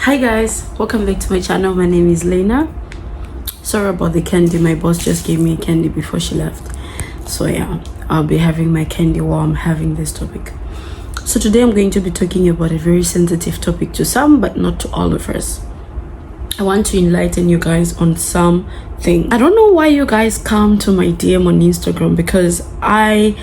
Hi guys, welcome back to my channel. My name is Lena. Sorry about the candy, my boss just gave me a candy before she left. So yeah, I'll be having my candy while I'm having this topic. So today I'm going to be talking about a very sensitive topic to some, but not to all of us. I want to enlighten you guys on something. I don't know why you guys come to my DM on Instagram, because I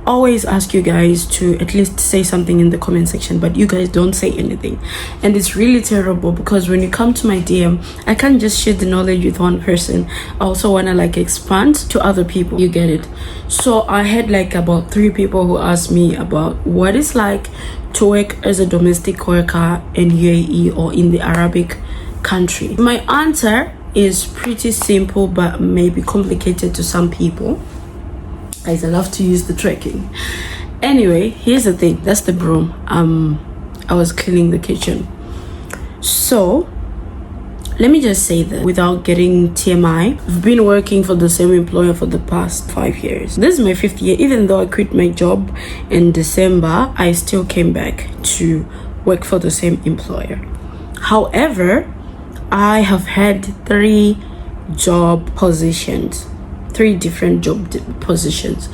always ask you guys to at least say something in the comment section, but you guys don't say anything, and it's really terrible because when you come to my DM, I can't just share the knowledge with one person. I also want to expand to other people, you get it? So I had about 3 people who asked me about what it's like to work as a domestic worker in UAE or in the Arabic country. My answer is pretty simple, but maybe complicated to some people. Guys, I love to use the tracking. Anyway, here's the thing. That's the broom. I was cleaning the kitchen. So let me just say that without getting TMI, I've been working for the same employer for the past 5 years. This is my 5th year. Even though I quit my job in December, I still came back to work for the same employer. However, I have had 3 job positions, 3 different job positions.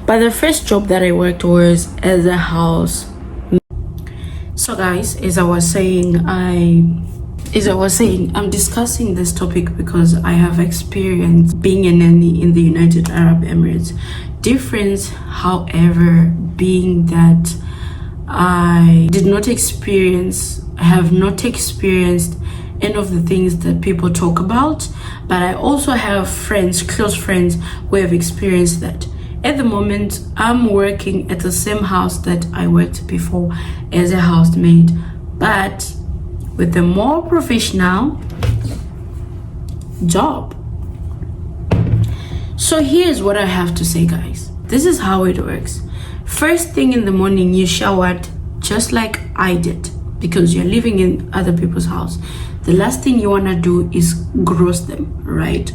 But the first job that I worked was as a house. So guys, as I was saying, I'm discussing this topic because I have experience being a nanny in the United Arab Emirates. Difference, however, being that I have not experienced any of the things that people talk about, but I also have friends, close friends, who have experienced that. At the moment, I'm working at the same house that I worked before as a housemaid, but with a more professional job. So here's what I have to say, guys. This is how it works. First thing in the morning, you showered just like I did, because you're living in other people's house. The last thing you want to do is gross them, right?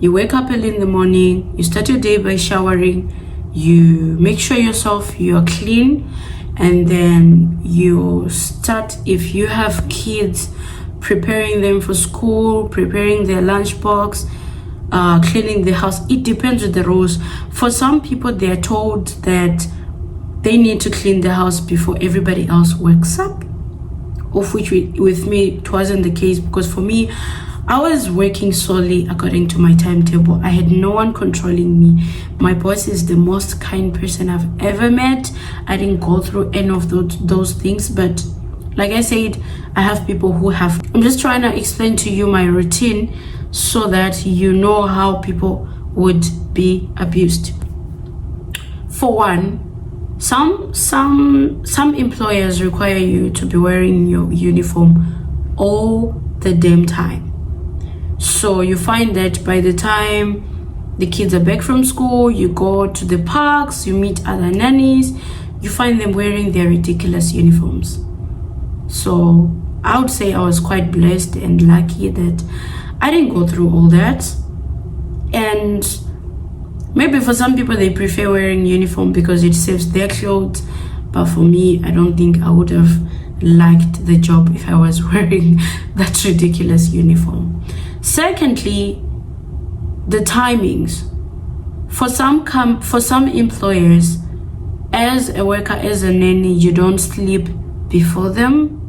You wake up early in the morning, you start your day by showering, you make sure you're clean, and then you start, if you have kids, preparing them for school, preparing their lunchbox, cleaning the house. It depends on the rules. For some people, they're told that they need to clean the house before everybody else wakes up, of which with me it wasn't the case, because for me, I was working solely according to my timetable. I had no one controlling me. My boss is the most kind person I've ever met. I didn't go through any of those things, but like I said, I have people who have. I'm just trying to explain to you my routine so that you know how people would be abused. For one, some employers require you to be wearing your uniform all the damn time. So you find that by the time the kids are back from school, you go to the parks, you meet other nannies, you find them wearing their ridiculous uniforms. So I would say I was quite blessed and lucky that I didn't go through all that. And maybe for some people, they prefer wearing uniform because it saves their clothes. But for me, I don't think I would have liked the job if I was wearing that ridiculous uniform. Secondly, the timings. For some employers, as a worker, as a nanny, you don't sleep before them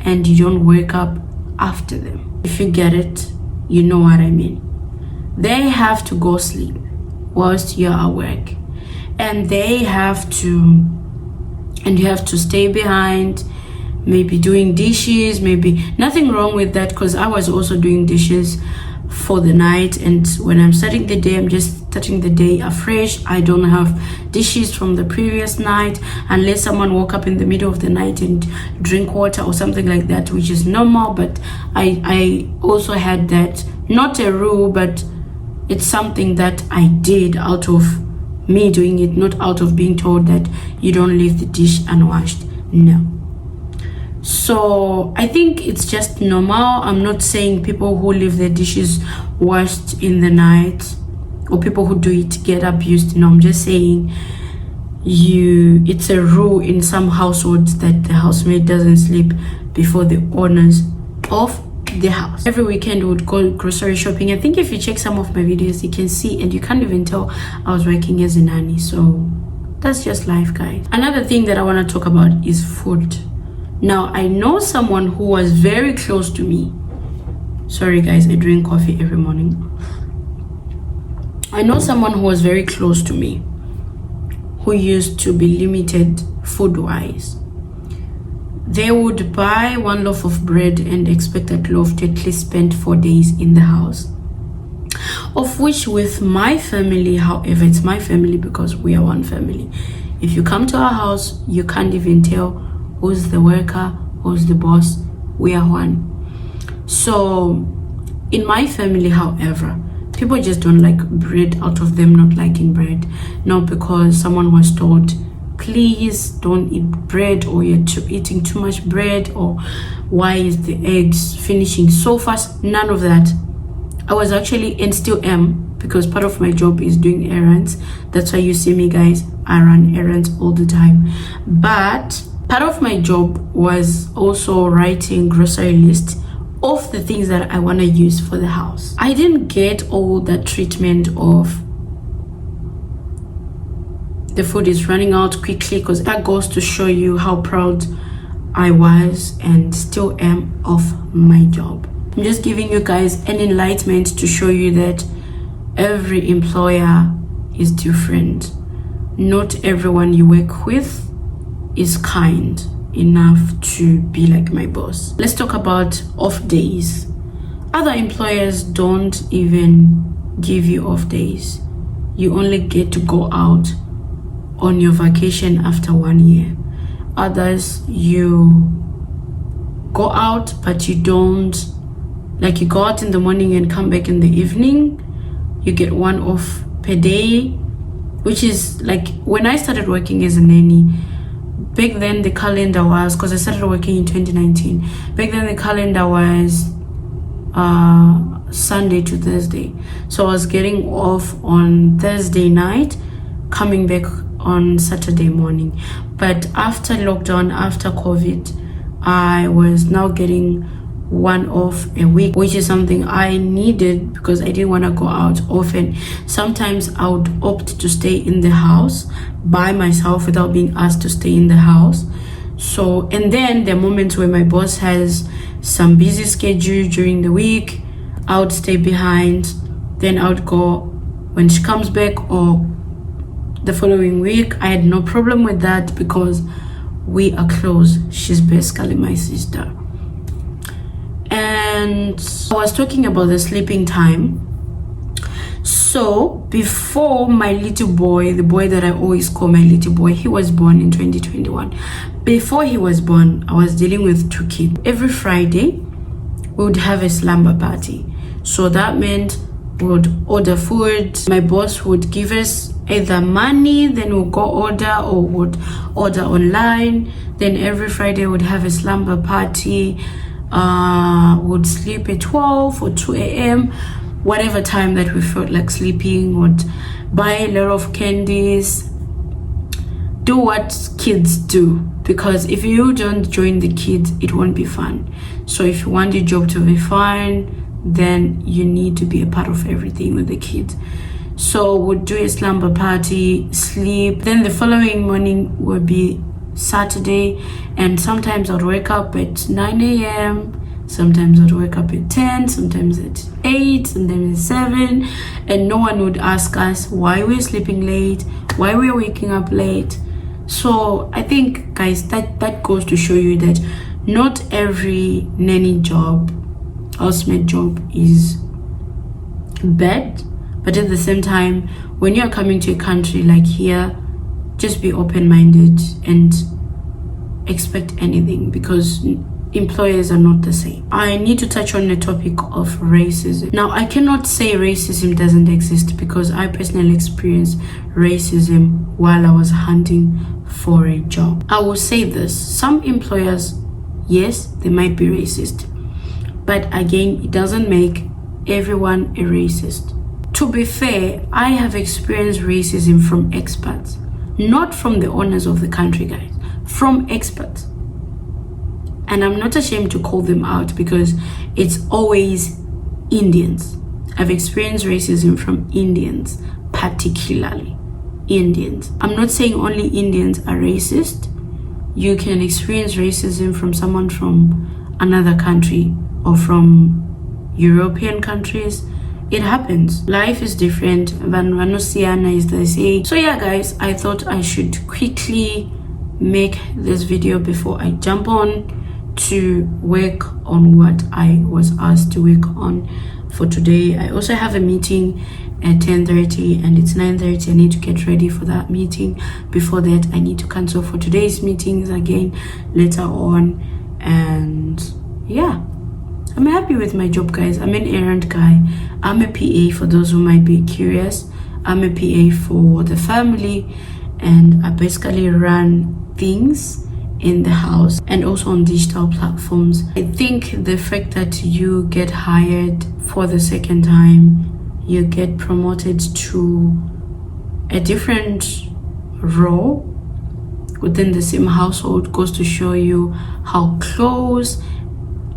and you don't wake up after them. If you get it, you know what I mean. They have to go sleep whilst you're at work, and you have to stay behind, maybe doing dishes. Maybe nothing wrong with that, because I was also doing dishes for the night, and when I'm starting the day, I'm just starting the day afresh. I don't have dishes from the previous night unless someone woke up in the middle of the night and drink water or something like that, which is normal. But I also had that, not a rule, but it's something that I did out of me doing it, not out of being told that you don't leave the dish unwashed. No. So I think it's just normal. I'm not saying people who leave their dishes washed in the night or people who do it get abused. No, I'm just saying it's a rule in some households that the housemaid doesn't sleep before the owners of the house. Every weekend we would go grocery shopping. I think if you check some of my videos, you can see, and you can't even tell I was working as a nanny. So that's just life, guys. Another thing that I want to talk about is food. Now, I know someone who was very close to me. Sorry guys, I drink coffee every morning. I know someone who was very close to me who used to be limited food-wise. They would buy one loaf of bread and expect that loaf to at least spend 4 days in the house. Of which with my family, however, it's my family because we are one family. If you come to our house, you can't even tell who's the worker, who's the boss. We are one. So in my family, however, people just don't like bread out of them not liking bread. Not because someone was told, please don't eat bread, or you're eating too much bread, or why is the eggs finishing so fast. None of that. I was actually, and still am, because part of my job is doing errands. That's why you see me, guys, I run errands all the time. But part of my job was also writing grocery lists of the things that I want to use for the house. I didn't get all that treatment of the food is running out quickly, because that goes to show you how proud I was and still am of my job. I'm just giving you guys an enlightenment to show you that every employer is different. Not everyone you work with is kind enough to be like my boss. Let's talk about off days. Other employers don't even give you off days. You only get to go out on your vacation after 1 year. Others, you go out, but you don't, like, you go out in the morning and come back in the evening. You get 1 off per day, which is like, when I started working as a nanny, back then the calendar was, because I started working in 2019, back then the calendar was Sunday to Thursday. So I was getting off on Thursday night, coming back on Saturday morning. But after lockdown, after COVID, I was now getting 1 off a week, which is something I needed because I didn't want to go out often. Sometimes I would opt to stay in the house by myself without being asked to stay in the house. So, and then the moments where my boss has some busy schedule during the week, I would stay behind. Then I would go when she comes back, or the following week. I had no problem with that because we are close. She's basically my sister. And I was talking about the sleeping time. So before my little boy, the boy that I always call my little boy, he was born in 2021. Before he was born, I was dealing with 2 kids. Every Friday, we would have a slumber party. So that meant we would order food. My boss would give us either money, then we'll go order, or would order online. Then every Friday we'd have a slumber party. Would sleep at 12 or 2 a.m. whatever time that we felt like sleeping. Would buy a lot of candies, do what kids do, because if you don't join the kids, it won't be fun. So if you want your job to be fun, then you need to be a part of everything with the kids. So we'd do a slumber party, sleep. Then the following morning would be Saturday, and sometimes I'd wake up at 9 a.m. Sometimes I'd wake up at 10, sometimes at 8, sometimes at 7, and no one would ask us why we're sleeping late, why we're waking up late. So I think, guys, that goes to show you that not every nanny job, housemaid job is bad, but at the same time, when you're coming to a country like here, just be open-minded and expect anything, because employers are not the same. I need to touch on the topic of racism. Now, I cannot say racism doesn't exist, because I personally experienced racism while I was hunting for a job. I will say this: some employers, yes, they might be racist, but again, it doesn't make everyone a racist. To be fair, I have experienced racism from expats, not from the owners of the country, guys, from expats. And I'm not ashamed to call them out because it's always Indians. I've experienced racism from Indians, particularly Indians. I'm not saying only Indians are racist. You can experience racism from someone from another country or from European countries. It happens. Life is different. Vanhu siyana, as they say. So yeah, guys, I thought I should quickly make this video before I jump on to work on what I was asked to work on for today. I also have a meeting at 10:30 and it's 9:30. I need to get ready for that meeting. Before that, I need to cancel for today's meetings again later on. And yeah, I'm happy with my job, guys. I'm an errand guy. I'm a PA for those who might be curious. I'm a PA for the family, and I basically run things in the house and also on digital platforms. I think the fact that you get hired for the second time, you get promoted to a different role within the same household goes to show you how close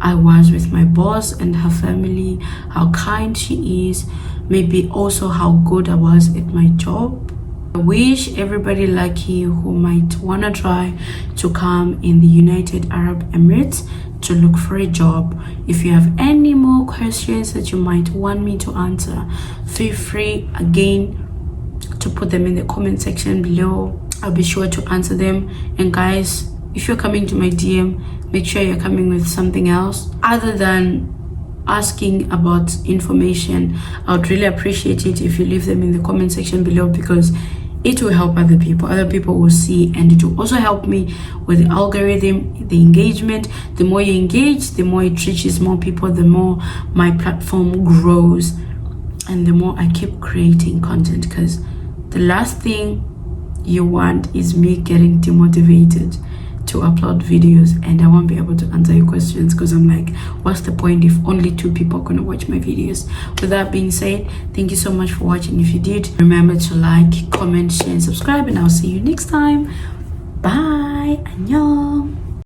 I was with my boss and her family, how kind she is, maybe also how good I was at my job. I wish everybody lucky who might wanna try to come in the United Arab Emirates to look for a job. If you have any more questions that you might want me to answer, feel free again to put them in the comment section below. I'll be sure to answer them. And guys, if you're coming to my DM, make sure you're coming with something else other than asking about information. I would really appreciate it if you leave them in the comment section below, because it will help other people. Other people will see, and it will also help me with the algorithm, the engagement. The more you engage, the more it reaches more people, the more my platform grows, and the more I keep creating content, because the last thing you want is me getting demotivated to upload videos and I won't be able to answer your questions, because I'm like, what's the point if only 2 people are gonna watch my videos? With that being said, thank you so much for watching. If you did, remember to like, comment, share, and subscribe, and I'll see you next time. Bye. Annyeong.